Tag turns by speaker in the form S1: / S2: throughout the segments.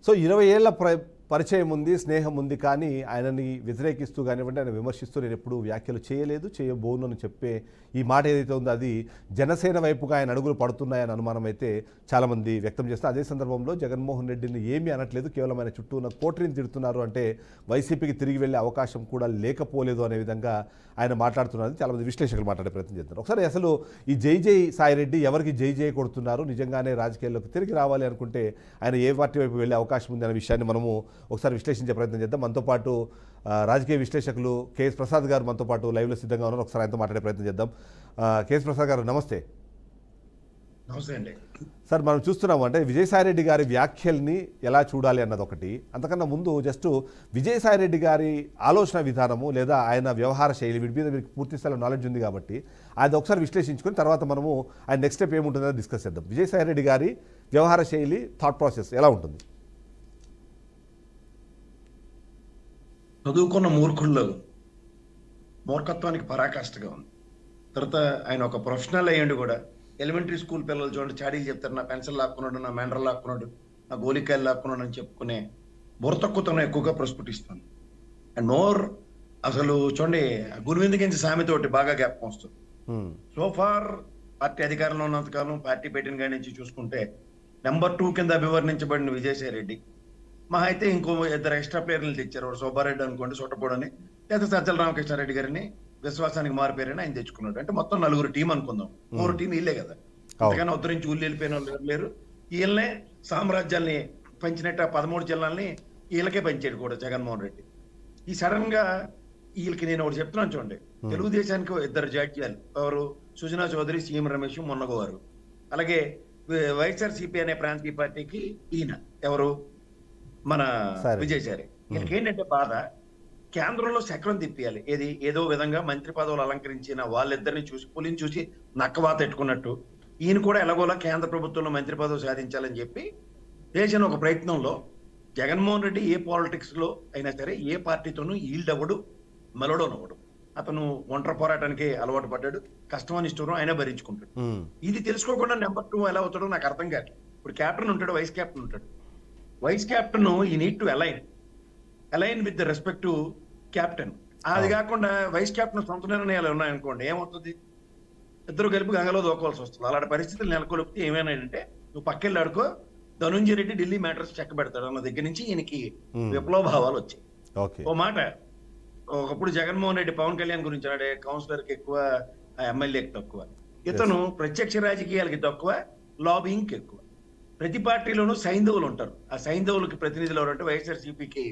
S1: So 20 ఏళ్ల పరిచయం ఉంది, స్నేహం ఉంది, కానీ ఆయనని వ్యతిరేకిస్తూ కానివ్వండి, ఆయన విమర్శిస్తూ నేను ఎప్పుడు వ్యాఖ్యలు చేయలేదు, చేయబోను అని చెప్పే ఈ మాట ఏదైతే ఉందో అది జనసేన వైపుగా ఆయన అడుగులు పడుతున్నాయని అనుమానం అయితే చాలామంది వ్యక్తం చేస్తారు. అదే సందర్భంలో జగన్మోహన్ రెడ్డిని ఏమీ అనట్లేదు, కేవలం ఆయన చుట్టూ ఉన్న కోటరీని తిడుతున్నారు, అంటే వైసీపీకి తిరిగి వెళ్ళే అవకాశం కూడా లేకపోలేదు అనే విధంగా ఆయన మాట్లాడుతున్నారు. చాలామంది విశ్లేషకులు మాట్లాడే ప్రయత్నం చేస్తారు. ఒకసారి అసలు ఈ జై సాయిరెడ్డి ఎవరికి జై కొడుతున్నారు, నిజంగానే రాజకీయాల్లోకి తిరిగి రావాలి అనుకుంటే ఆయన ఏ పార్టీ వైపు వెళ్ళే అవకాశం ఉంది అనే విషయాన్ని మనము ఒకసారి విశ్లేషించే ప్రయత్నం చేద్దాం. మనతో పాటు రాజకీయ విశ్లేషకులు కేఎస్ ప్రసాద్ గారు మనతో పాటు లైవ్లో సిద్ధంగా ఉన్నారు. ఒకసారి ఆయనతో మాట్లాడే ప్రయత్నం చేద్దాం. కేఎస్ ప్రసాద్ గారు నమస్తే.
S2: నమస్తే అండి
S1: సార్, మనం చూస్తున్నాము అంటే విజయసాయిరెడ్డి గారి వ్యాఖ్యల్ని ఎలా చూడాలి అన్నది ఒకటి. అంతకన్నా ముందు జస్ట్ విజయసాయిరెడ్డి గారి ఆలోచన విధానము లేదా ఆయన వ్యవహార శైలి వీటి మీద మీకు పూర్తి స్థాయిలో నాలెడ్జ్ ఉంది కాబట్టి అది ఒకసారి విశ్లేషించుకొని తర్వాత మనము ఆయన నెక్స్ట్ స్టెప్ ఏముంటుందో డిస్కస్ చేద్దాం. విజయసాయిరెడ్డి గారి వ్యవహార శైలి, థాట్ ప్రాసెస్ ఎలా ఉంటుంది?
S2: చదువుకున్న మూర్ఖుల్లో మూర్ఖత్వానికి పరాకాష్ఠగా ఉంది. తర్వాత ఆయన ఒక ప్రొఫెషనల్ అయ్యండి కూడా. ఎలిమెంటరీ స్కూల్ పిల్లలు చూడండి, చాడీలు చెప్తారు, నా పెన్సిల్ లాక్కున్నాడు, నా మెండర్ లాక్కున్నాడు, నా గోలికాయలు లాక్కున్నాడు అని చెప్పుకునే బుర్రతక్కువతనం ఎక్కువగా ప్రస్ఫుటిస్తాను. అండ్ మోర్ అసలు చూడండి, గురువిందగించి సామెత ఒకటి బాగా జ్ఞాపకం వస్తుంది. సోఫార్ పార్టీ అధికారంలో ఉన్నంతకాలం పార్టీ పెట్టిన కాడి నుంచి చూసుకుంటే నెంబర్ 2 కింద అభివర్ణించబడిన విజయసాయిరెడ్డి మహా అయితే ఇంకో 2 ఎక్స్ట్రా ప్లేయర్లు తెచ్చారు. సుబ్బారెడ్డి అనుకోండి, సొట్టపోడని, లేదా సజ్జల రామకృష్ణారెడ్డి గారిని విశ్వాసానికి మారిపోయారని ఆయన తెచ్చుకున్నాడు. అంటే మొత్తం 4 టీం అనుకుందాం. 3 టీం వీళ్ళే కదా, అంతకన్నా ఉత్తరించి ఊళ్ళు వెళ్ళిపోయిన వాళ్ళు లేరు. వీళ్ళనే సామ్రాజ్యాల్ని పంచినట్టు ఆ 13 జిల్లాల్ని వీళ్ళకే పంచాడు కూడా జగన్మోహన్ రెడ్డి. ఈ సడన్ గా వీళ్ళకి నేను ఒకటి చెప్తున్నాను చూడండి, తెలుగుదేశానికి 2 జాడ్యాలు ఎవరు, సుజనా చౌదరి, సీఎం రమేష్, మొన్నగోవారు. అలాగే వైఎస్ఆర్సీపీ అనే ప్రాంతీయ పార్టీకి ఈయన ఎవరు, మన విజయసాయి. వీళ్ళకి ఏంటంటే బాధ, కేంద్రంలో చక్రం తిప్పియాలి. ఏదో విధంగా మంత్రి పదవులు అలంకరించిన వాళ్ళిద్దరిని చూసి పులిని చూసి నక్కవాత పెట్టుకున్నట్టు ఈయన కూడా ఎలాగోలా కేంద్ర ప్రభుత్వంలో మంత్రి పదవి సాధించాలని చెప్పి చేసిన ఒక ప్రయత్నంలో జగన్మోహన్ రెడ్డి ఏ పాలిటిక్స్ లో అయినా సరే ఏ పార్టీతోనూ ఈల్డ్ అవ్వడు, మెలడోనవ్వడు. అతను ఒంటరి పోరాటానికి అలవాటు పడ్డాడు, కష్టమని ఇష్టం ఆయన భరించుకుంటాడు. ఇది తెలుసుకోకుండా నెంబర్ 2 ఎలా అవుతాడో నాకు అర్థం కాదు. ఇప్పుడు కెప్టెన్ ఉంటాడు, వైస్ కెప్టెన్ ఉంటాడు. వైస్ కెప్టెన్ ఈ need to align with the respect to captain. అది కాకుండా వైస్ కెప్టెన్ సొంత నిర్ణయాలు ఉన్నాయనుకోండి, ఏమవుతుంది, ఇద్దరు కలిపి గంగలో దూకోవాల్సి వస్తుంది. అలాంటి పరిస్థితులు నెలకొల్పితే ఏమైనా అంటే నువ్వు పక్కెళ్ళి ఆడుకో, ధనుంజయ రెడ్డి ఢిల్లీ మ్యాటర్స్ చెక్క పెడతాడు అన్న దగ్గర నుంచి ఈయనకి విప్లవ భావాలు వచ్చాయి. ఓ మాట, ఒకప్పుడు జగన్మోహన్ రెడ్డి పవన్ కళ్యాణ్ గురించి అన్నాడే, కౌన్సిలర్ కి ఎక్కువ, ఎమ్మెల్యేకి తక్కువ. ఇతను ప్రత్యక్ష రాజకీయాలకి తక్కువ, లాబింగ్ ఎక్కువ. ప్రతి పార్టీలోనూ సైంధవులు ఉంటారు. ఆ సైంధవులకి ప్రతినిధులు ఎవరంటే వైఎస్ఆర్సీపీకి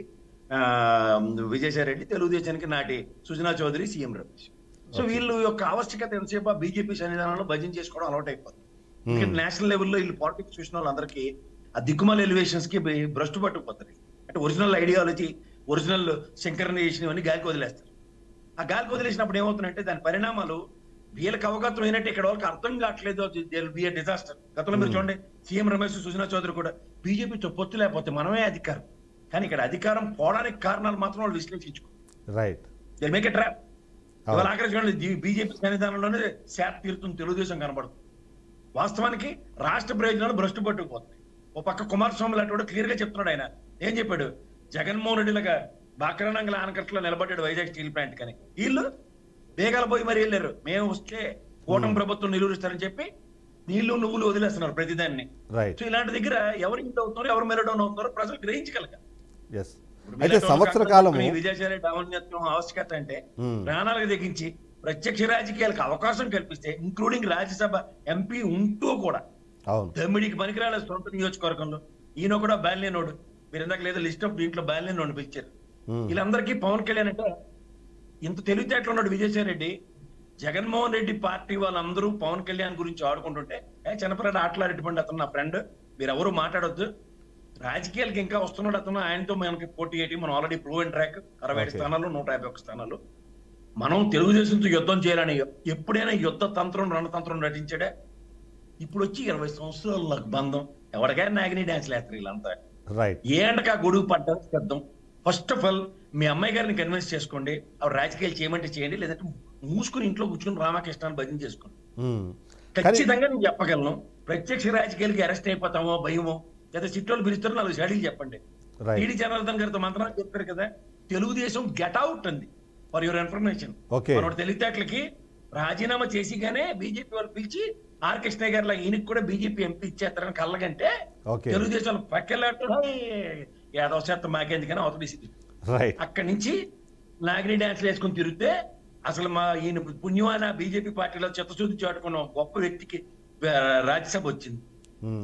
S2: విజయసాయి రెడ్డి, తెలుగుదేశానికి నాటి సుజనా చౌదరి, సీఎం రమేష్. సో వీళ్ళు యొక్క ఆవశ్యకత ఎంతసేపు బీజేపీ సన్నిధానంలో భజన చేసుకోవడం అలవాటు అయిపోతుంది. ఎందుకంటే నేషనల్ లెవెల్లో వీళ్ళు పాలిటిక్స్ చూసిన వాళ్ళందరికీ ఆ దిక్కుమాల ఎలివేషన్స్ కి భ్రష్టు పట్టుకుపోతుంది. అంటే ఒరిజినల్ ఐడియాలజీ, ఒరిజినల్ శంకరణీయేషన్ ఇవన్నీ గాలికి వదిలేస్తారు. ఆ గాలికి వదిలేసినప్పుడు ఏమవుతుందంటే దాని పరిణామాలు వీళ్ళకి అవగతం అయినట్టు ఇక్కడ వాళ్ళకి అర్థం కావట్లేదు. B a disaster. గతంలో మీరు చూడండి, సీఎం రమేష్, సుజనా చౌదరి కూడా బీజేపీతో పొత్తు లేకపోతే మనమే అధికారం. కానీ ఇక్కడ అధికారం పోవడానికి కారణాలు మాత్రం వాళ్ళు విశ్లేషించుకోవాలి. Make a trap. ఇవాళ ఆఖరి చూడండి, బీజేపీ సన్నిధానంలోనే శాట్ తీరుతుంది, తెలుగుదేశం కనబడుతుంది. వాస్తవానికి రాష్ట్ర ప్రయోజనాలు భ్రష్టు పట్టుకుపోతాయి. ఓ పక్క కుమారస్వామి లాంటి వాడు క్లియర్ గా చెప్తున్నాడు. ఆయన ఏం చెప్పాడు, జగన్మోహన్ రెడ్డిలాగా బాక్రానంగల ఆనకట్లో నిలబడ్డాడు వైజాగ్ స్టీల్ ప్లాంట్ కని. వీళ్ళు వేగాలు పోయి మరి వెళ్ళారు, మేము వస్తే కూటమి ప్రభుత్వం నిలువరిస్తారని చెప్పి నీళ్లు నువ్వులు వదిలేస్తున్నారు ప్రతిదాన్ని. సో ఇలాంటి దగ్గర ఎవరు ఇంత అవుతున్నారో, ఎవరు మెరడౌన్ అవుతున్నారో ప్రజలు గ్రహించగలగాలి.
S1: సంవత్సర కాలం
S2: విజయసాయి ఔన్నత్యం ఆవశ్యకత అంటే ప్రాణాలకు తెగించి ప్రత్యక్ష రాజకీయాలకు అవకాశం కల్పిస్తే, ఇంక్లూడింగ్ రాజ్యసభ ఎంపీ ఉంటూ కూడా దమ్మిడికి పనికిరాలేదు సొంత నియోజకవర్గంలో. ఈయన కూడా బాలినేనోడు, మీరు ఇందాక లేదా లిస్ట్ ఆఫ్ దీంట్లో బాలినేనోడు పిలిచారు. వీళ్ళందరికీ పవన్ కళ్యాణ్ అంటే ఇంత తెలివితేటలు ఉన్నాడు విజయసాయి రెడ్డి. జగన్మోహన్ రెడ్డి పార్టీ వాళ్ళందరూ పవన్ కళ్యాణ్ గురించి ఆడుకుంటుంటే, చిన్నపిల్లడు ఆటలాడేటువంటి అతను నా ఫ్రెండ్, మీరు ఎవరు మాట్లాడొద్దు, రాజకీయాలకి ఇంకా వస్తున్నాడు అతను, ఆయనతో మనకి పోటీ ఏంటి, మనం ఆల్రెడీ ప్రూవ్ అండ్ ట్రాక్ 67 స్థానాలు 151 స్థానాలు, మనం తెలుగుదేశంతో యుద్ధం చేయాలని ఎప్పుడైనా యుద్ధ తంత్రం రణతంత్రం నటించాడే. ఇప్పుడు వచ్చి 20 సంవత్సరాలు నాకు బంధం, ఎవరికైనా నాగిని డాన్స్ లేస్తారు వీళ్ళంతా. ఏ ఎండకా గొడుగు పడ్డా సిద్ధం. ఫస్ట్ ఆఫ్ ఆల్ మీ అమ్మాయి గారిని కన్విన్స్ చేసుకోండి, ఆవిడ రాజకీయాలు చేయమంటే చేయండి, లేదంటే మూసుకుని ఇంట్లో కూర్చుని రామకృష్ణాన్ని భజన చేసుకోండి. ఖచ్చితంగా నేను చెప్పగలను, ప్రత్యక్ష రాజకీయాలకి అరెస్ట్ అయిపోతామో భయమో లేదా సిట్టోళ్ళు పిలుస్తారు 4 షాడీలు చెప్పండి.
S1: రైట్.
S2: టీడీ జనార్దన్ గారితో మంత్రాలు చెప్తారు కదా, తెలుగుదేశం గెట్ అవుట్ అంది ఫర్ యువర్ ఇన్ఫర్మేషన్.
S1: ఓకే.
S2: మనోడు తెలివితేటలకి రాజీనామా చేసిగానే బీజేపీ వాళ్ళు పిలిచి ఆర్ కృష్ణ గారి లాగా ఈయనకి కూడా బీజేపీ ఎంపీ ఇచ్చేస్తారని కళ్ళగంటే
S1: ఓకే.
S2: తెలుగుదేశం పక్కెళ్ళాడు యాదవ శాతం మాకేందుకని అవతలిసింది.
S1: రైట్.
S2: అక్కడి నుంచి నాగిని డాన్స్లు వేసుకుని తిరిగితే అసలు మా ఈయన పుణ్యమాన బీజేపీ పార్టీలో చిత్తశుద్ధి చాటుకున్న గొప్ప వ్యక్తికి రాజ్యసభ వచ్చింది.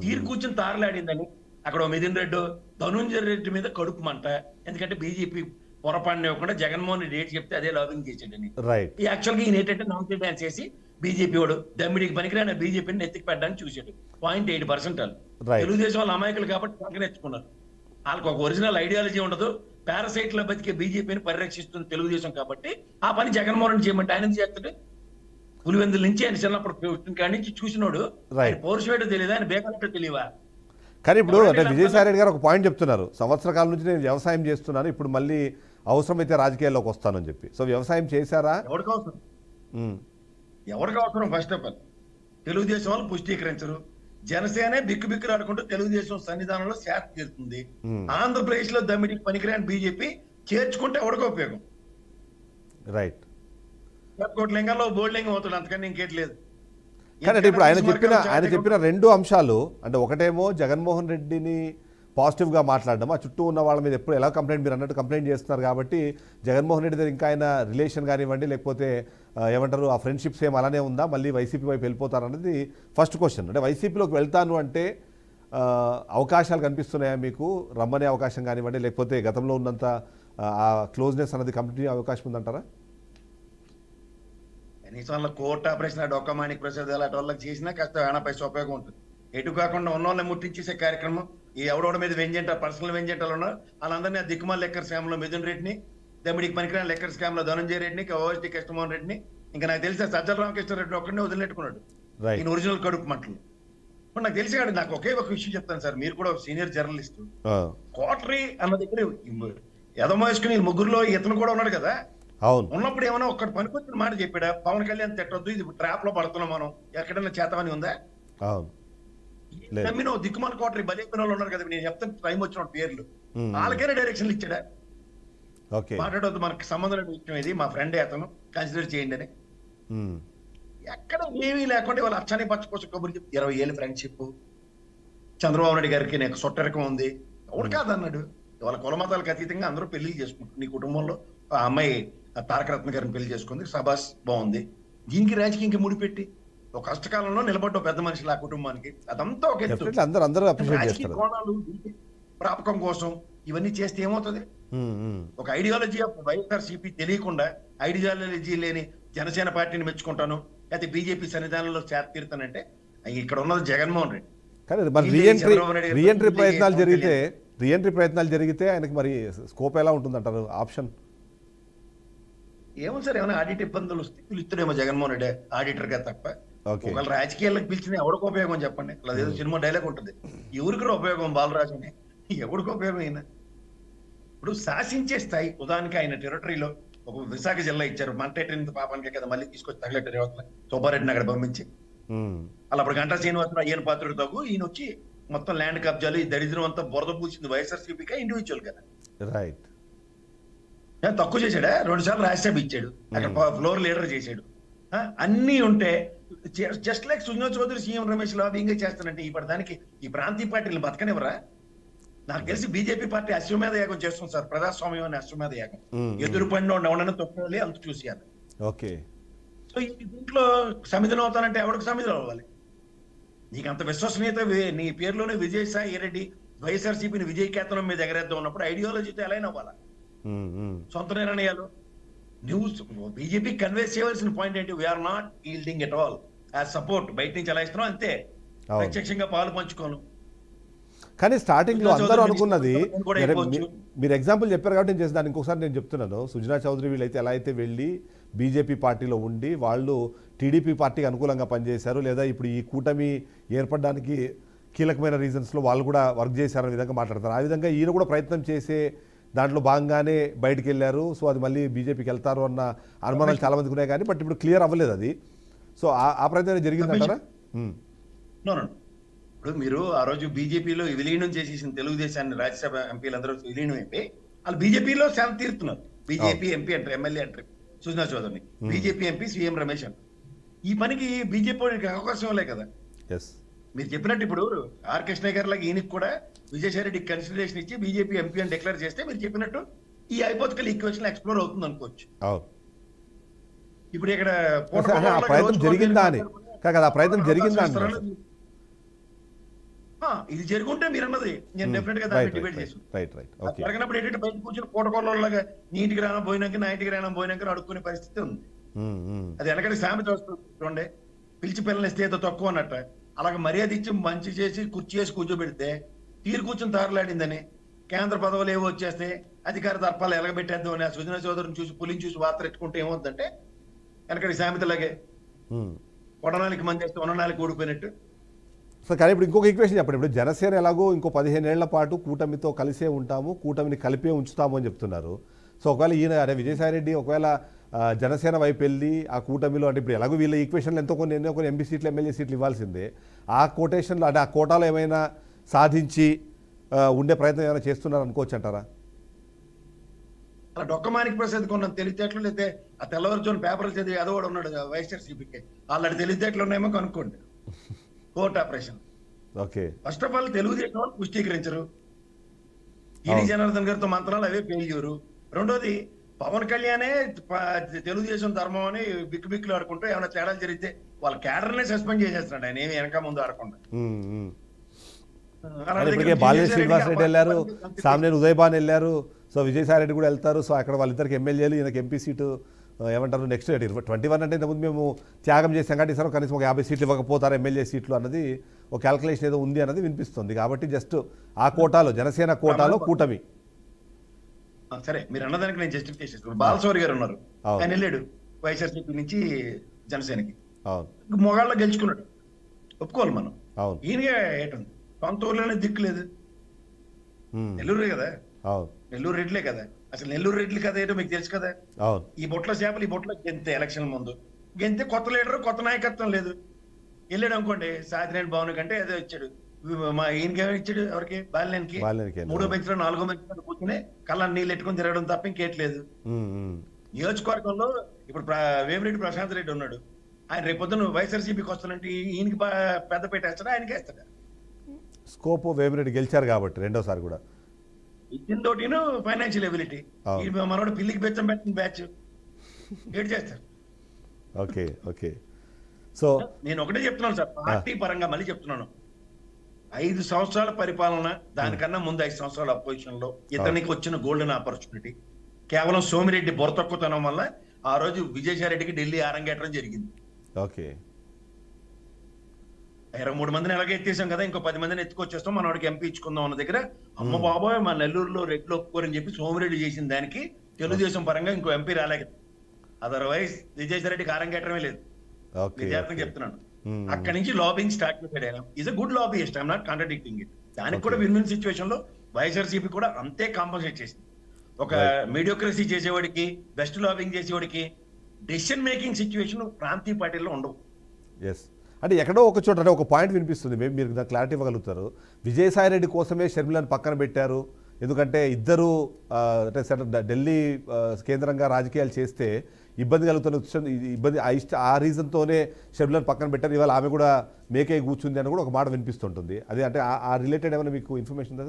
S2: తీరు కూర్చొని తారలాడిందని అక్కడ మిథున్ రెడ్డి ధనుంజయ రెడ్డి మీద కడుపు మంట. ఎందుకంటే బీజేపీ పొరపాటున ఇవ్వకుండా జగన్మోహన్ రెడ్డి ఏంటి చెప్తే అదే లాబింగ్ చేసాడని. ఈ యాక్చువల్ గా ఈయన ఏంటంటే నామినేట్ డాన్స్ చేసి బీజేపీ వాడు దమ్మిడికి పనికిరాని బీజేపీని ఎత్తికి పెట్టడానికి చూశాడు. 0.8% వాళ్ళు తెలుగుదేశం వాళ్ళ అమాయకులు కాబట్టి పక్కనెత్తుకున్నారు. వాళ్ళకి ఒక ఒరిజినల్ ఐడియాలజీ ఉండదు. పారాసైట్ లో బతికే బీజేపీని పరిరక్షిస్తుంది తెలుగుదేశం కాబట్టి ఆ పని జగన్మోహన్ రెడ్డి చేయమంటే ఆయన చేస్తాడు. పులివెందుల నుంచి ఆయన చిన్నప్పుడు కాడి నుంచి చూసినోడు పౌరుషేటో తెలియదు, ఆయన బేకలెట్టో తెలియవా.
S1: కానీ ఇప్పుడు అంటే విజయసాయి రెడ్డి గారు ఒక పాయింట్ చెప్తున్నారు, సంవత్సర కాలం నుంచి నేను వ్యవసాయం చేస్తున్నాను, ఇప్పుడు మళ్ళీ అవసరమైతే రాజకీయాల్లోకి వస్తానని చెప్పి. సో వ్యవసాయం చేశారా?
S2: ఎవరికి అవసరం? ఫస్ట్ ఆఫ్ ఆల్ తెలుగుదేశం వాళ్ళు పుష్టీకరించరు. జనసేనే బిక్కు ఆడుకుంటూ తెలుగుదేశం సన్నిధానంలో శాఖ తీరుతుంది. ఆంధ్రప్రదేశ్ లో దమ్మిడికి పనికిరాని బీజేపీ చేర్చుకుంటే ఎవరికో ఉపయోగం.
S1: రైట్.
S2: కోట్లింగంలో బోల్డింగ్ అవుతుంది, అంతకని ఇంకేట్లేదు.
S1: కానీ ఇప్పుడు ఆయన చెప్పిన 2 అంశాలు అంటే ఒకటేమో జగన్మోహన్ రెడ్డిని పాజిటివ్గా మాట్లాడడం, ఆ చుట్టూ ఉన్న వాళ్ళ మీద ఎప్పుడు ఎలా కంప్లైంట్, మీరు అన్నట్టు కంప్లైంట్ చేస్తున్నారు కాబట్టి జగన్మోహన్ రెడ్డి దగ్గర ఇంకా ఆయన రిలేషన్ కానివ్వండి లేకపోతే ఏమంటారు ఆ ఫ్రెండ్షిప్స్ ఏం అలానే ఉందా, మళ్ళీ వైసీపీ వైపు వెళ్ళిపోతారన్నది ఫస్ట్ క్వశ్చన్. అంటే వైసీపీలోకి వెళ్తాను అంటే అవకాశాలు కనిపిస్తున్నాయా మీకు, రమ్మనే అవకాశం కానివ్వండి లేకపోతే గతంలో ఉన్నంత ఆ క్లోజ్నెస్ అన్నది కంప్లీట్ అవకాశం ఉందంటారా?
S2: కనీసం కోర్టు ఆపరేషన్ డొక్కమాణిక్ ప్రసాద్ అలాంటి వాళ్ళకి చేసినా కాస్త ఏమైనా పైసా ఉపయోగం ఉంటుంది. ఎటు కాకుండా ఉన్న వాళ్ళని ముట్టించేసే కార్యక్రమం, ఈ ఎవడోడి మీద వెంజెంట పర్సనల్ వెంజెంటాలు ఉన్నారు వాళ్ళందరినీ దిక్కుమాల లెక్కర్ స్కామ్ లో మిథున్ రెడ్డిని, దమ్మిడికి పనికిరాని లెక్కర్ స్కామ్ లో ధనంజయ రెడ్డిని, ఓఎస్టీ కృష్ణమోహన్ రెడ్డిని, ఇంకా నాకు తెలిసి సజ్జల రామకృష్ణారెడ్డి ఒక్కడినే వదిలిపెట్టుకున్నాడు ఈయన ఒరిజినల్ కడుపు మంటలు. ఇప్పుడు నాకు తెలిసి నాకు ఒకే ఒక విషయం చెప్తాను సార్, మీరు కూడా సీనియర్ జర్నలిస్ట్. కోటరీ అన్న దగ్గర ఎదమోసుకుని ముగ్గురులో ఇతను కూడా ఉన్నాడు కదా, ఉన్నప్పుడు ఏమైనా ఒక్కటి పనికొచ్చిన మాట చెప్పాడా? పవన్ కళ్యాణ్ తిట్టొద్దు, ఇది ట్రాప్ లో పడుతున్నాం మనం, ఎక్కడైనా చేతమని ఉందా? నమ్మిన దిక్కుమాల కోటరీ బలిపిన వాళ్ళు ఉన్నారు కదా, నేను చెప్తాను టైం వచ్చిన పేర్లు, వాళ్ళకైనా డైరెక్షన్లు ఇచ్చాడా? మాట్లాడవద్దు, మనకు సంబంధం విషయం ఇది, మా ఫ్రెండే అతను, కన్సిడర్ చేయండి అని. ఎక్కడ ఏమీ లేకుండా వాళ్ళ అచ్చాని పచ్చకోసం కబుర్లు చెప్పి 20 ఏళ్ళ ఫ్రెండ్షిప్. చంద్రబాబు నాయుడు గారికి నాకు సొట్టరకం ఉంది, ఎవడు కాదన్నాడు. వాళ్ళ కులమతాలకు అతీతంగా అందరూ పెళ్లి చేసుకుంటారు. నీ కుటుంబంలో ఆ అమ్మాయి తారకరత్న గారిని పెళ్లి చేసుకుంది, సబాస్ బాగుంది. దీనికి రాజకీయంకి ముడిపెట్టి ఒక కష్టకాలంలో నిలబడ్డ పెద్ద మనుషులు ఆ కుటుంబానికి, అదంతా ఒక రాజకీయ కోణాలు ప్రాపకం కోసం ఇవన్నీ చేస్తే ఏమవుతుంది? ఒక ఐడియాలజీ ఆఫ్ వైఎస్ఆర్సీపీ తెలియకుండా ఐడియాలజీ లేని జనసేన పార్టీని మెచ్చుకుంటాను, అయితే బీజేపీ సన్నిధానంలో చేత తీరుతానంటే ఇక్కడ ఉన్నది జగన్మోహన్ రెడ్డి.
S1: కానీ మరి రీఎంట్రీ ప్రయత్నాలు జరిగితే ఆయనకి మరి స్కోప్ ఎలా ఉంటుందంటారు? ఆప్షన్
S2: ఏమో సార్, ఏమైనా ఆడిట్ ఇబ్బందులు వస్తే పిలుస్తాడేమో జగన్మోహన్ రెడ్డి ఆడిటర్ గా తప్ప. ఒకవేళ రాజకీయాలకు పిలిచిన ఎవరికి ఉపయోగం చెప్పండి? అదేదో సినిమా డైలాగ్ ఉంటుంది, ఎవరికి ఉపయోగం బాలరాజు అని, ఎవరికి ఉపయోగం అయినా. ఇప్పుడు శాసించే స్థాయి, ఉదాహరణకి ఆయన టెరిటరీలో ఒక విశాఖ జిల్లా ఇచ్చారు, మంటేటి పాపానికే కదా మళ్ళీ తీసుకొచ్చి తగలెట్టారు యువతల సుబ్బారెడ్డిని అక్కడ పంపించి. అలా అప్పుడు గంటా శ్రీనివాసరావు అయ్యన పాత్రుడు తగ్గు, ఈయన వచ్చి మొత్తం ల్యాండ్ కబ్జాలు, ఈ దరిద్రం అంతా బురద పూసింది వైఎస్ఆర్సీపీగా ఇండివిజువల్ కదా.
S1: రైట్.
S2: తక్కువ చేశాడా? 2 సార్లు రాజ్యసభ ఇచ్చాడు, అక్కడ ఫ్లోర్ లీడర్ చేశాడు. అన్ని ఉంటే just like Sujana Chowdary CM Ramesh lobbying చేస్తానంటే ఇప్పటిదానికి ఈ ప్రాంతీయ పార్టీలు బతకనివ్వరా? నాకు తెలిసి బీజేపీ పార్టీ అశ్వమేధ యాగం చేస్తుంది సార్, ప్రజాస్వామ్యం అనే అశ్వమేధ యాగం. ఎదురు పడిన ఎవడన్నా తొక్కాలి, అంత చూసేయాలి.
S1: ఓకే.
S2: సో దీంట్లో సమిధనం అవుతానంటే ఎవరికి సమిధనం అవ్వాలి? నీకు అంత విశ్వసనీయత నీ పేరులోనే విజయసాయి రెడ్డి వైఎస్ఆర్సీపీని విజయ కేతనం మీద ఎగరేద్దాం ఉన్నప్పుడు ఐడియాలజీతో ఎలా అవ్వాలా? సొంత నిర్ణయాలు న్యూస్ బీజేపీ కన్వే చేయవలసిన పాయింట్ ఏంటి? We're not yielding at all as support. బయట నుంచి ఎలా ఇస్తున్నాం అంతే, ప్రత్యక్షంగా పాలు పంచుకోను.
S1: కానీ స్టార్టింగ్ లో అందరూ అనుకున్నది, మీరు ఎగ్జాంపుల్ చెప్పారు కాబట్టి నేను చేసిన దానికి ఇంకొకసారి నేను చెప్తున్నాను, సుజనా చౌదరి వీళ్ళైతే ఎలా అయితే వెళ్ళి బీజేపీ పార్టీలో ఉండి వాళ్ళు టీడీపీ పార్టీకి అనుకూలంగా పనిచేశారు, లేదా ఇప్పుడు ఈ కూటమి ఏర్పడడానికి కీలకమైన రీజన్స్లో వాళ్ళు కూడా వర్క్ చేశారనే విధంగా మాట్లాడతారు. ఆ విధంగా ఈయన కూడా ప్రయత్నం చేసే దాంట్లో భాగంగానే బయటికి వెళ్ళారు. సో అది మళ్ళీ బీజేపీకి వెళ్తారు అన్న అనుమానాలు చాలా మందికి ఉన్నాయి, కానీ బట్ ఇప్పుడు క్లియర్ అవ్వలేదు అది. సో ఆ ప్రయత్నం జరిగిందంటారా?
S2: ఇప్పుడు మీరు ఆ రోజు బీజేపీలో విలీనం చేసేసిన తెలుగుదేశాన్ని రాజ్యసభ ఎంపీలందరూ విలీనం అయిపోయి వాళ్ళు బీజేపీలో శాంతి తీరుతున్నారు. బీజేపీ ఎంపీ అంటారు, ఎమ్మెల్యే అంటారు సుజనా చౌదరిని, బీజేపీ ఎంపీ సీఎం రమేష్ అంటారు. ఈ పనికి బీజేపీ వాడికి అవకాశం లే కదా. మీరు చెప్పినట్టు ఇప్పుడు ఆర్ కృష్ణ గారి లాగా ఈయనకి కూడా విజయసాయి రెడ్డికి కన్సిడరేషన్ ఇచ్చి బీజేపీ ఎంపీ అని డిక్లేర్ చేస్తే మీరు చెప్పినట్టు ఈ హైపోథెటికల్ ఈక్వేషన్ ఎక్స్ప్లోర్ అవుతుంది అనుకోవచ్చు. ఇప్పుడు ఇక్కడ
S1: ప్రయత్నం జరిగిందా అని కాదు, ఆ ప్రయత్నం జరిగిందా అని
S2: ఇది జరుగుంటే మీరు అన్నది నేను డెఫినెట్ గా దాన్ని డిబేట్ చేసాను. జరగనప్పుడు ఏంటంటే బయట కూర్చొని పూటకోళ్ళలాగా నీ ఇంటికి రానా పోయినాక నా ఇంటికి రానా పోయినాక అడుక్కునే పరిస్థితి ఉంది. అది వెనకటి సామెత వస్తుండే, పిలిచి పిల్లలు ఇస్తే ఏదో తక్కువ అన్నట్ట. అలాగే మర్యాద ఇచ్చి మంచి చేసి కుర్చీ చేసి కూర్చోబెడితే తీరు కూర్చొని తారలాడిందని కేంద్ర పదవులు ఏవో వచ్చేస్తే అధికార దర్పాలు ఎలగబెట్టేద్దాం అని ఆ సుజనా చౌదరిని చూసి పులిని చూసి వార్త ఎట్టుకుంటే ఏమవుతుందంటే వెనకటి సామెతలాగే కొడనాలికి మంది వేస్తే ఉన్ననాలికి ఓడిపోయినట్టు.
S1: సో కానీ ఇప్పుడు ఇంకొక ఈక్వేషన్ చెప్పండి. ఇప్పుడు జనసేన ఎలాగో ఇంకో 15 ఏళ్ల పాటు కూటమితో కలిసే ఉంటాము, కూటమిని కలిపే ఉంచుతాము అని చెప్తున్నారు. సో ఒకవేళ ఈయన అంటే విజయసాయి రెడ్డి ఒకవేళ జనసేన వైపు వెళ్ళి ఆ కూటమిలో అంటే ఇప్పుడు ఎలాగో వీళ్ళ ఈక్వేషన్లు ఎన్నో కొన్ని ఎంపీ సీట్లు ఎమ్మెల్యే సీట్లు ఇవ్వాల్సిందే, ఆ కోటేషన్లో అంటే ఆ కోటాలో ఏమైనా సాధించి ఉండే ప్రయత్నం ఏమైనా చేస్తున్నారు అనుకోవచ్చు అంటారా?
S2: అలా డొక్కమానికి ప్రసాద్ కొన్న తెలివితేటలు అయితే ఆ తెల్లవారుజోని పేపర్లు చదివి అదోడు ఉన్నాడు వైఎస్ఆర్సీపీకి వాళ్ళ తెలివితేటలు ఉన్నాయేమో కనుక్కోండి. Court operation first of all Telugu Desam వాళ్ళు పుష్టీకరించరు, ఈడి జనార్దన్ గారితో మంత్రాలు అవే ఫెయిల్యూరు. రెండోది పవన్ కళ్యాణే తెలుగుదేశం ధర్మం అని బిక్కుబిక్కులు ఆడుకుంటూ ఏమైనా తేడాలు జరిగితే వాళ్ళ క్యాడర్నే సస్పెండ్ చేసేస్తున్నాడు ఆయన ఏమి వెనక ముందు ఆడకుండా.
S1: బాలినేని శ్రీనివాసరెడ్డి వెళ్ళారు, సామినేని ఉదయభాన్ వెళ్ళారు, సో విజయసాయి రెడ్డి కూడా వెళ్తారు. సో అక్కడ వాళ్ళిద్దరికి ఎమ్మెల్యేలు, ఈయనకి ఎంపీ సీటు ఏమంటారు నెక్స్ట్ 21 అంటే ఇంతకుముందు మేము త్యాగం చేసాం కాబట్టి ఈసారి కనీసం ఒక 50 సీట్లు ఇవ్వకపోతారు ఎమ్మెల్యే సీట్లు అన్నది ఒక క్యాల్కులేషన్ ఏదో ఉంది అన్నది వినిపిస్తుంది. కాబట్టి జస్ట్ ఆ కోటాలో జనసేన కోటాలో కూటమి.
S2: సరే మీరు అన్నదానికి నేను జస్టిఫికేషన్ చేస్తాను. బాలశౌరి గారు ఉన్నారు, ఆయన వెళ్ళాడు వైఎస్ఆర్సీపీ నుంచి జనసేనకి, మొగాళ్ళ గెలుచుకున్నాడు, ఒప్పుకోవాలి మనం. ఈయనగా ఏటుంది సొంత ఊర్లోనే దిక్కు లేదు, నెల్లూరే కదా, నెల్లూరు రెడ్లే కదా, అసలు నెల్లూరు రెడ్లు కదా ఏంటో మీకు తెలుసు కదా. ఈ బొట్ల చేపలు ఈ బొట్ల గెంతే ఎలక్షన్ ముందు గెంతే కొత్త లీడరు కొత్త నాయకత్వం లేదు. వెళ్ళాడు అనుకోండి సాధినేని భవన్ కంటే ఏదో ఇచ్చాడు, మా ఈయనకి ఏమైనా ఇచ్చాడు ఎవరికి బాలినేనికి 3వ బెంచ్లో 4వ బెంచ్లో కూర్చుని కళ్ళ నీళ్ళు ఎట్టుకుని తిరగడం తప్ప ఇంకేట్లేదు. నియోజకవర్గంలో ఇప్పుడు వేమిరెడ్డి ప్రశాంత్ రెడ్డి ఉన్నాడు, ఆయన రేపొద్దున వైఎస్ఆర్సీపీకి వస్తానంటే ఈయనకి పెద్ద పెట్టేస్తాడా ఆయనకి వేస్తాడా?
S1: స్కోప్ వేమిరెడ్డి గెలిచారు కాబట్టి రెండోసారి కూడా
S2: ఇచ్చిన తోటిను ఫైనాన్షియల్ ఎబిలిటీ మనోడు పిల్లికి బెచ్చం పెట్టిన బ్యాచ్ ఏడు చేస్తారు.
S1: Okay okay. సో
S2: నేను ఒకటే చెప్తున్నాను సార్, పార్టీ పరంగా మళ్ళీ చెప్తున్నాను, 5 సంవత్సరాల పరిపాలన, దానికన్నా ముందు 5 సంవత్సరాల అపోజిషన్ లో ఇతనికి వచ్చిన గోల్డెన్ ఆపర్చునిటీ కేవలం సోమిరెడ్డి బొరతక్కుతనం వల్ల ఆ రోజు విజయసాయి రెడ్డికి ఢిల్లీ ఆరంగేటం జరిగింది.
S1: ఓకే
S2: 23 మందిని ఎలాగ ఎత్తేసాం కదా, ఇంకో 10 మందిని ఎత్తుకొచ్చేస్తాం మనోడికి ఎంపీ ఇచ్చుకుందాం అన్న దగ్గర అమ్మ బాబోయ్ మా నెల్లూరులో రెడ్లు ఒప్పుకోరని చెప్పి సోమిరెడ్డి చేసిన దానికి తెలుగుదేశం పరంగా ఇంకో ఎంపీ రాలేదు. అదర్వైజ్ విజయసాయి రెడ్డికి ఆరంగేటమే లేదు, విద్యార్థికి చెప్తున్నాను. అక్కడి నుంచి లాబింగ్ స్టార్ట్ చేశాడు ఆయన. Is a good lobbyist, I'm not contradicting it. దానికి కూడా విన్ విన్ సిచ్యువేషన్ లో వైఎస్ఆర్సీపీ కూడా అంతే కాంపన్సేట్ చేసింది. ఒక మీడియోక్రసీ చేసేవాడికి, బెస్ట్ లాబింగ్ చేసేవాడికి డెసిషన్ మేకింగ్ సిచ్యువేషన్ ప్రాంతీయ పార్టీల్లో ఉండవు.
S1: అంటే ఎక్కడో ఒక చోట అంటే ఒక పాయింట్ వినిపిస్తుంది, మేబీ మీరు నాకు క్లారిటీ ఇవ్వగలుగుతారు. విజయసాయి రెడ్డి కోసమే షర్మిలను పక్కన పెట్టారు, ఎందుకంటే ఇద్దరు అంటే ఢిల్లీ కేంద్రంగా రాజకీయాలు చేస్తే ఇబ్బంది కలుగుతున్న ఇబ్బంది ఆ రీజన్తోనే షర్మిలను పక్కన పెట్టారు. ఇవాళ ఆమె కూడా మేకే కూర్చుంది అని కూడా ఒక మాట వినిపిస్తుంటుంది. అదే అంటే ఆ రిలేటెడ్ ఏమైనా మీకు ఇన్ఫర్మేషన్ ఉందా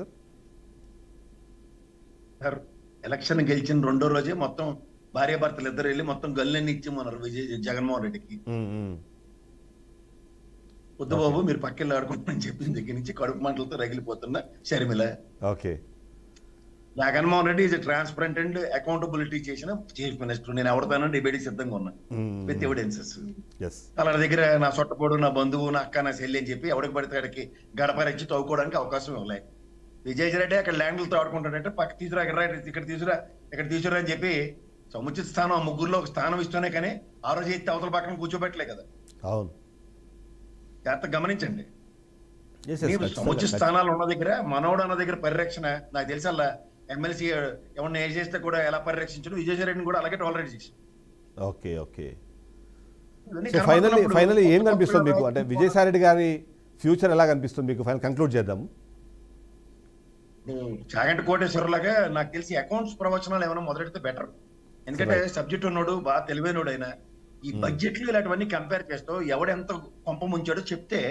S2: సార్? ఎలక్షన్ గెలిచిన 2వ రోజే మొత్తం భార్యాభర్తలు ఇద్దరు వెళ్ళి మొత్తం గల్లెన్ని ఇచ్చామన్నారు జగన్మోహన్ రెడ్డికి. వద్దు బాబు మీరు పక్కెళ్ళి ఆడుకుంటామని చెప్పిన దగ్గర నుంచి కడుపు మంటలతో రగిలిపోతున్న Sharmila.
S1: Okay
S2: Jaganmohan Reddy is transparent and accountability చేసిన చీఫ్ మినిస్టర్. నేను ఎవరితోనో డిబేట్ సిద్ధంగా ఉన్నా విత్ ఎవిడెన్సెస్. అలా దగ్గర నా సొట్టపోడు, నా బంధువు, నా అక్క, నా చెల్లి అని చెప్పి ఎవరికి పడితే అక్కడికి గడపరిచ్చి తవ్వుకోవడానికి అవకాశం ఇవ్వలే. విజయసాయి రెడ్డి అక్కడ ల్యాండ్లతో ఆడుకుంటాడంటే పక్క తీసుకురా, ఇక్కడ తీసుకురా, ఇక్కడ తీసుకురా అని చెప్పి సముచిత స్థానం ఆ ముగ్గురులో ఒక స్థానం ఇస్తూనే కానీ ఆ రోజు ఎత్తి అవతల పక్కన కూర్చోబెట్టలే కదా.
S1: అవును,
S2: జాగ్రత్త గమనించండి. సముచిత స్థానాలు ఉన్న దగ్గర మనోడు అన్న దగ్గర పరిరక్షణ నాకు తెలిసి అలా ఎమ్మెల్సీ ఎవరిని ఏ చేస్తే కూడా ఎలా పరిరక్షించడం విజయసాయి రెడ్డిని కూడా అలాగే టాలరేట్ చేసి.
S1: Okay okay. ఫైనల్లీ ఏం కనిపిస్తుంది మీకు అంటే విజయసాయి రెడ్డి గారి ఫ్యూచర్ ఎలా కనిపిస్తుంది మీకు? ఫైనల్ కంక్లూడ్ చేద్దాం.
S2: చాగంటి కోటేశ్వరలాగా నాకు తెలిసి అకౌంట్స్ ప్రవచనాలు ఏమైనా మొదలెడితే బెటర్. ఎందుకంటే సబ్జెక్ట్ ఉన్నాడు, బాగా తెలివైనడు అయినా ఈ బడ్జెట్లు ఇలాంటివన్నీ కంపేర్ చేస్తూ ఎవడెంత కొంప ముంచాడో చెప్తే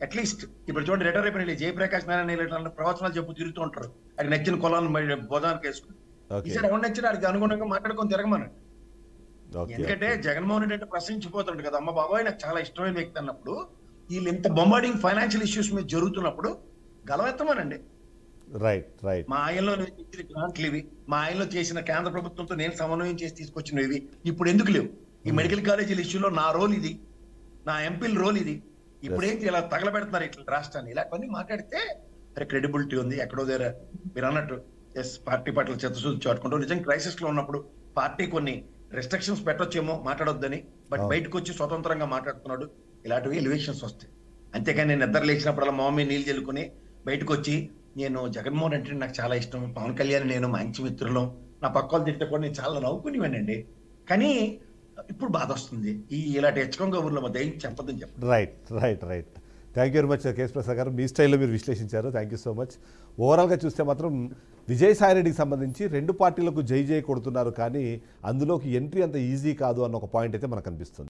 S2: అట్లీస్ట్ ఇప్పుడు చూడండి రిటైర్ అయిపోయిన జయప్రకాష్ నారాయణ ఇలాంటి ప్రవచనాలు చెప్పు తిరుగుతూ ఉంటారు. అది నచ్చిన కులాలను బోధానికి వేసుకుని ఈసారి ఎవరు నచ్చిన వాడికి అనుగుణంగా మాట్లాడుకొని తిరగమనండి. ఎందుకంటే జగన్మోహన్ రెడ్డి అంటే ప్రశ్నించిపోతుంటాడు కదా, అమ్మ బాబాయ్ నాకు చాలా ఇష్టమైన వ్యక్తి అన్నప్పుడు వీళ్ళు ఇంత బొంబార్డింగ్ ఫైనాన్షియల్ ఇష్యూస్ మీద జరుగుతున్నప్పుడు గలవెత్తమనండి.
S1: రైట్.
S2: మా ఆయనలో ఇచ్చిన గ్రాంట్లు ఇవి, మా ఆయనలో చేసిన కేంద్ర ప్రభుత్వంతో నేను సమన్వయం చేసి తీసుకొచ్చినవి ఇవి, ఇప్పుడు ఎందుకు లేవు? ఈ మెడికల్ కాలేజీల ఇష్యూలో నా రోల్ ఇది, నా ఎంపీల రోల్ ఇది, ఇప్పుడేంటి ఇలా తగలబెడుతున్నారు ఇట్లా రాష్ట్రాన్ని, ఇలాంటివన్నీ మాట్లాడితే అరే క్రెడిబిలిటీ ఉంది. ఎక్కడో దగ్గర మీరు అన్నట్టు పార్టీ పట్ల చిత్తశుద్ధి చాటుకుంటూ నిజంగా క్రైసిస్ లో ఉన్నప్పుడు పార్టీ కొన్ని రెస్ట్రిక్షన్స్ పెట్టొచ్చేమో మాట్లాడొద్దని, బట్ బయటకు వచ్చి స్వతంత్రంగా మాట్లాడుతున్నాడు. ఇలాంటివి ఎలివేషన్స్ వస్తాయి. అంతేకాని నేను నిద్ర లేచినప్పుడల్లా మామీ నీళ్ళు చల్లుకుని బయటకు వచ్చి నేను జగన్మోహన్ అంటే నాకు చాలా ఇష్టం, పవన్ కళ్యాణ్ నేను మంచి మిత్రులం, నా పక్కలు తింటే కూడా నేను చాలా నవ్వుకునేవానండి. కానీ ఇప్పుడు బాధ వస్తుంది ఇలాంటి హెచ్చకంగా ఊర్లో దయం చెప్పదని చెప్పండి.
S1: Right. Thank you very much KS Prasad garu. మీ స్టైల్లో మీరు విశ్లేషించారు. Thank you so much. ఓవరాల్గా చూస్తే మాత్రం విజయసాయిరెడ్డికి సంబంధించి 2 పార్టీలకు జై కొడుతున్నారు, కానీ అందులోకి ఎంట్రీ అంత ఈజీ కాదు అన్న ఒక పాయింట్ అయితే మనకు కనిపిస్తుంది.